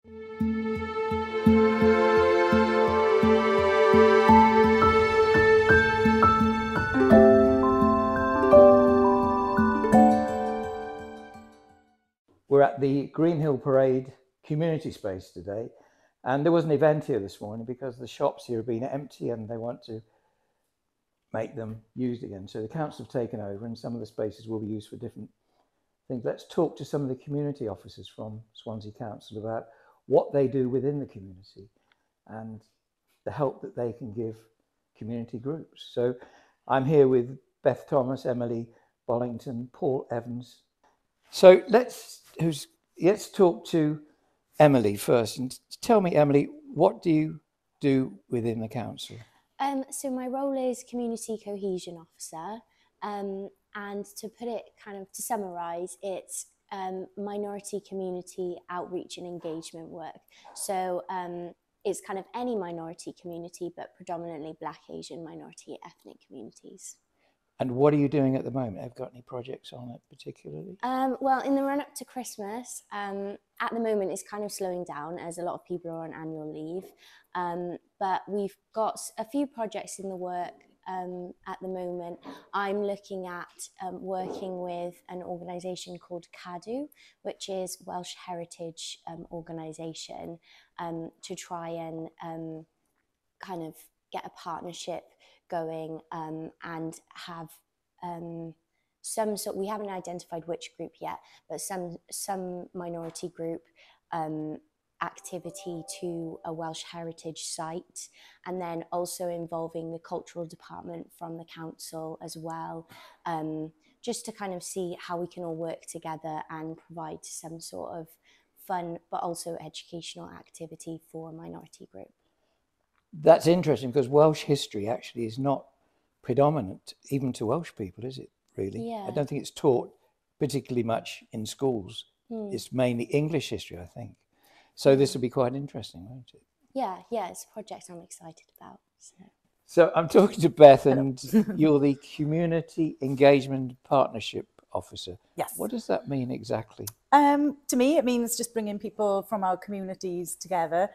We're at the Green Hill Parade community space today, and there was an event here this morning because the shops here have been empty and they want to make them used again. So the council have taken over and some of the spaces will be used for different things. Let's talk to some of the community officers from Swansea Council about what they do within the community and the help that they can give community groups. So I'm here with Beth Thomas, Emily Bollington, Paul Evans. So let's talk to Emily first, and tell me, Emily, what do you do within the council? So my role is Community Cohesion Officer, and to put it to summarise, it's minority community outreach and engagement work. So it's kind of any minority community, but predominantly Black, Asian, minority, ethnic communities. And what are you doing at the moment? Have you got any projects on it particularly? Well, in the run up to Christmas, at the moment it's kind of slowing down as a lot of people are on annual leave. But we've got a few projects in the work at the moment. I'm looking at working with an organisation called CADU, which is Welsh Heritage organisation, to try and kind of get a partnership going and have some sort, we haven't identified which group yet, but some minority group activity to a Welsh heritage site, and then also involving the cultural department from the council as well, just to kind of see how we can all work together and provide some sort of fun but also educational activity for a minority group. That's interesting because Welsh history actually is not predominant even to Welsh people, is it really? Yeah. I don't think it's taught particularly much in schools. It's mainly English history, I think. So this will be quite interesting, won't it? Yeah, it's a project I'm excited about. So I'm talking to Beth, and you're the Community Engagement Partnership Officer. Yes. What does that mean exactly? To me, it means just bringing people from our communities together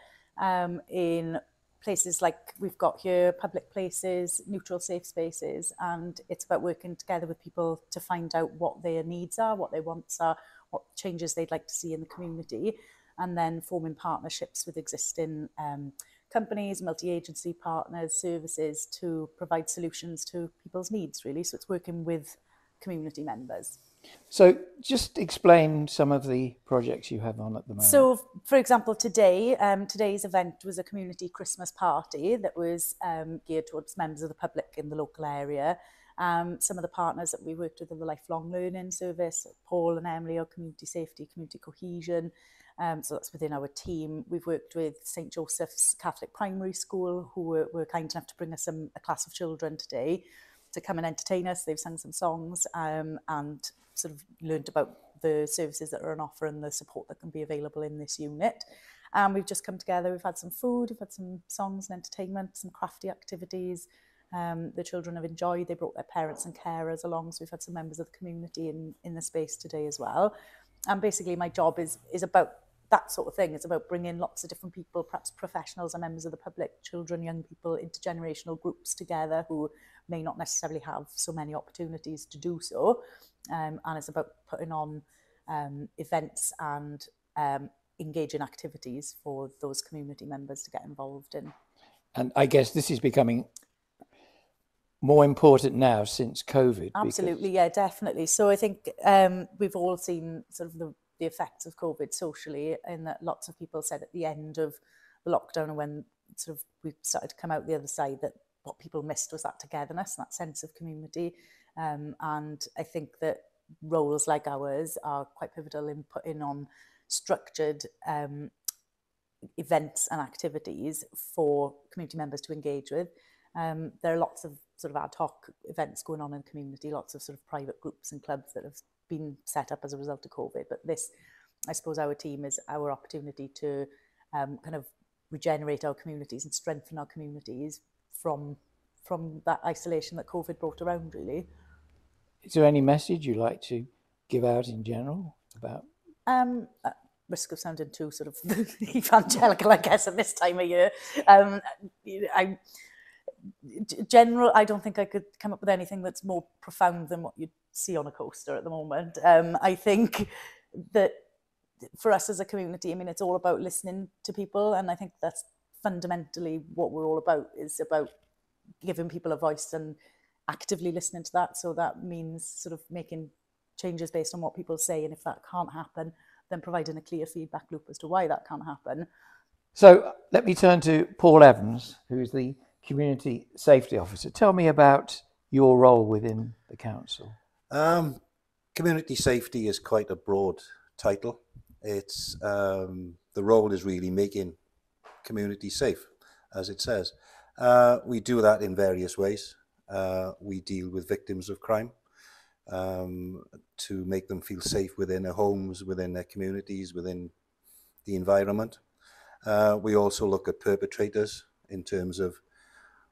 in places like we've got here, public places, neutral safe spaces, and it's about working together with people to find out what their needs are, what their wants are, what changes they'd like to see in the community, and then forming partnerships with existing companies, multi-agency partners, services to provide solutions to people's needs, really. So it's working with community members. So just explain some of the projects you have on at the moment. So, for example, today's event was a community Christmas party that was geared towards members of the public in the local area. Some of the partners that we worked with are the Lifelong Learning Service, Paul and Emily are community safety, community cohesion. So that's within our team. We've worked with St Joseph's Catholic Primary School, who were kind enough to bring us a class of children today to come and entertain us. They've sung some songs and sort of learned about the services that are on offer and the support that can be available in this unit. We've just come together, we've had some food, we've had some songs and entertainment, some crafty activities. The children have enjoyed, they brought their parents and carers along, so we've had some members of the community in the space today as well. And basically my job is about that sort of thing. It's about bringing lots of different people, perhaps professionals and members of the public, children, young people, intergenerational groups together who may not necessarily have so many opportunities to do so. And it's about putting on events and engaging activities for those community members to get involved in. And I guess this is becoming more important now since COVID. Absolutely, yeah, definitely. So I think we've all seen sort of the effects of COVID socially, in that lots of people said at the end of the lockdown and when sort of we started to come out the other side that what people missed was that togetherness, that sense of community. And I think that roles like ours are quite pivotal in putting on structured events and activities for community members to engage with. There are lots of sort of ad hoc events going on in the community, lots of sort of private groups and clubs that have been set up as a result of COVID. But this, I suppose our team is our opportunity to kind of regenerate our communities and strengthen our communities from that isolation that COVID brought around, really. Is there any message you'd like to give out in general about? risk of sounding too sort of evangelical, I guess, at this time of year. I don't think I could come up with anything that's more profound than what you'd see on a coaster at the moment. I think that for us as a community, I mean, it's all about listening to people, and I think that's fundamentally what we're all about, is about giving people a voice and actively listening to that. So that means sort of making changes based on what people say, and if that can't happen, then providing a clear feedback loop as to why that can't happen. So let me turn to Paul Evans, who's the Community Safety Officer. Tell me about your role within the council. Community safety is quite a broad title. It's the role is really making community safe, as it says. We do that in various ways. We deal with victims of crime to make them feel safe within their homes, within their communities, within the environment. We also look at perpetrators in terms of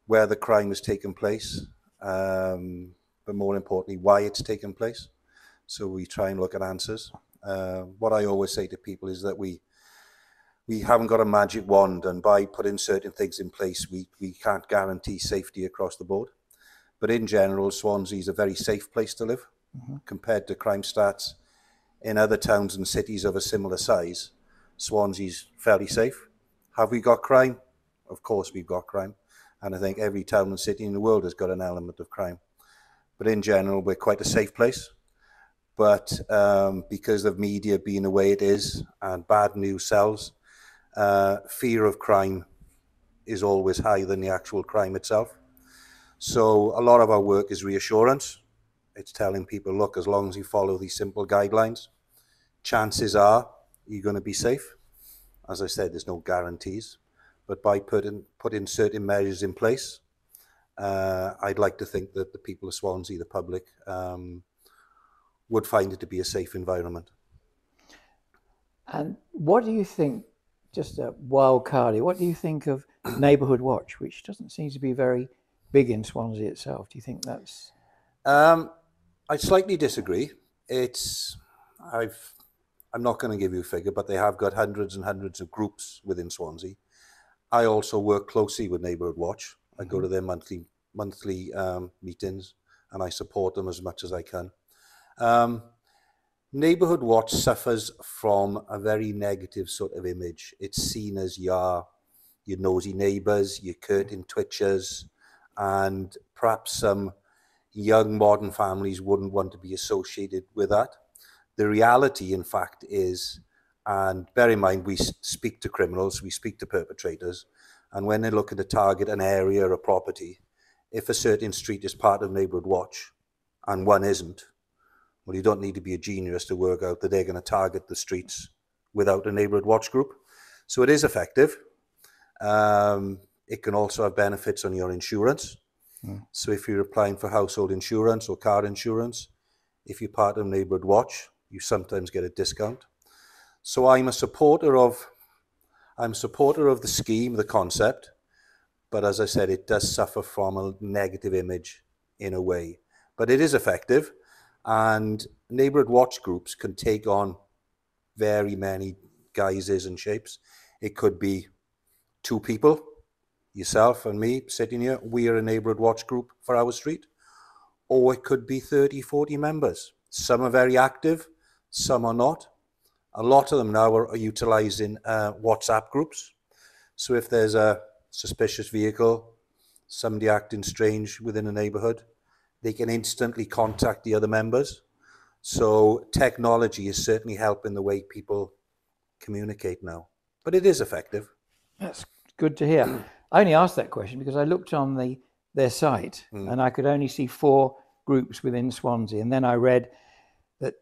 where the crime has taken place, but more importantly, why it's taken place. So we try and look at answers. What I always say to people is that we haven't got a magic wand, and by putting certain things in place, we can't guarantee safety across the board. But in general, Swansea is a very safe place to live compared to crime stats in other towns and cities of a similar size. Swansea's fairly safe. Have we got crime? Of course we've got crime. And I think every town and city in the world has got an element of crime. But in general, we're quite a safe place. But because of media being the way it is and bad news sells, fear of crime is always higher than the actual crime itself. So a lot of our work is reassurance. It's telling people, look, as long as you follow these simple guidelines, chances are you're going to be safe. As I said, there's no guarantees. But by putting certain measures in place, I'd like to think that the people of Swansea, the public, would find it to be a safe environment. And what do you think, just a wild card, what do you think of Neighbourhood Watch, which doesn't seem to be very big in Swansea itself? Do you think that's... I slightly disagree. I'm not going to give you a figure, but they have got hundreds and hundreds of groups within Swansea. I also work closely with Neighbourhood Watch. I go to their monthly meetings, and I support them as much as I can. Neighbourhood Watch suffers from a very negative sort of image. It's seen as your nosy neighbours, your curtain twitchers, and perhaps some young modern families wouldn't want to be associated with that. The reality, in fact, is, and bear in mind, we speak to criminals, we speak to perpetrators, and when they're looking to target an area or a property, if a certain street is part of Neighbourhood Watch and one isn't, well, you don't need to be a genius to work out that they're going to target the streets without a Neighbourhood Watch group. So it is effective. It can also have benefits on your insurance. So if you're applying for household insurance or car insurance, if you're part of Neighbourhood Watch, you sometimes get a discount. So I'm a supporter of the scheme, the concept, but as I said, it does suffer from a negative image in a way. But it is effective, and Neighbourhood Watch groups can take on very many guises and shapes. It could be 2 people, yourself and me sitting here, we are a Neighbourhood Watch group for our street, or it could be 30, 40 members. Some are very active, some are not. A lot of them now are utilising WhatsApp groups. So if there's a suspicious vehicle, somebody acting strange within a neighbourhood, they can instantly contact the other members. So technology is certainly helping the way people communicate now. But it is effective. That's good to hear. I only asked that question because I looked on their site and I could only see 4 groups within Swansea. And then I read that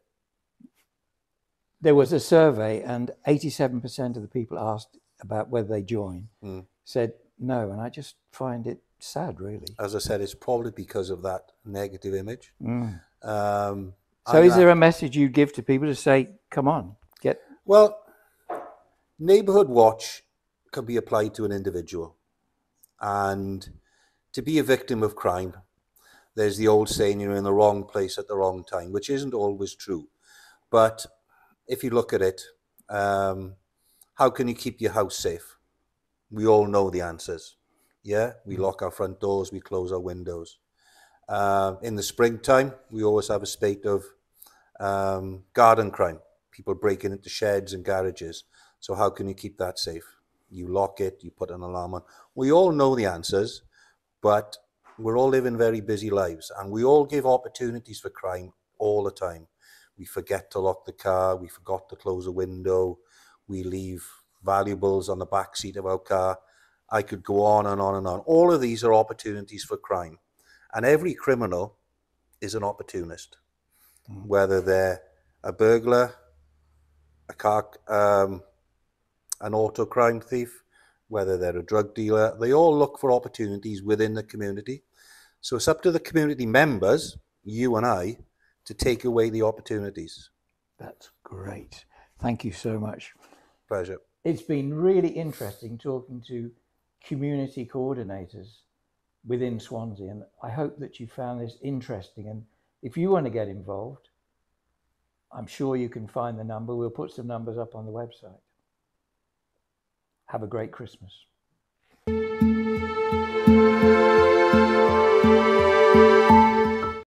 there was a survey and 87% of the people asked about whether they join said no. And I just find it sad, really. As I said, it's probably because of that negative image. So is there a message you give to people to say, come on, get... Well, Neighbourhood Watch can be applied to an individual. And to be a victim of crime, there's the old saying, you're in the wrong place at the wrong time, which isn't always true. But if you look at it, How can you keep your house safe? We all know the answers. Yeah, we lock our front doors, we close our windows. In the springtime, we always have a spate of garden crime, people breaking into sheds and garages. So how can you keep that safe? You lock it, you put an alarm on. We all know the answers, but we're all living very busy lives, and we all give opportunities for crime all the time. We forget to lock the car, we forgot to close a window, we leave valuables on the back seat of our car. I could go on and on and on. All of these are opportunities for crime. And every criminal is an opportunist, whether they're a burglar, a car, an auto crime thief, whether they're a drug dealer. They all look for opportunities within the community. So it's up to the community members, you and I, to take away the opportunities. That's great. Thank you so much. Pleasure. It's been really interesting talking to community coordinators within Swansea, and I hope that you found this interesting. And if you want to get involved, I'm sure you can find the number. We'll put some numbers up on the website. Have a great Christmas.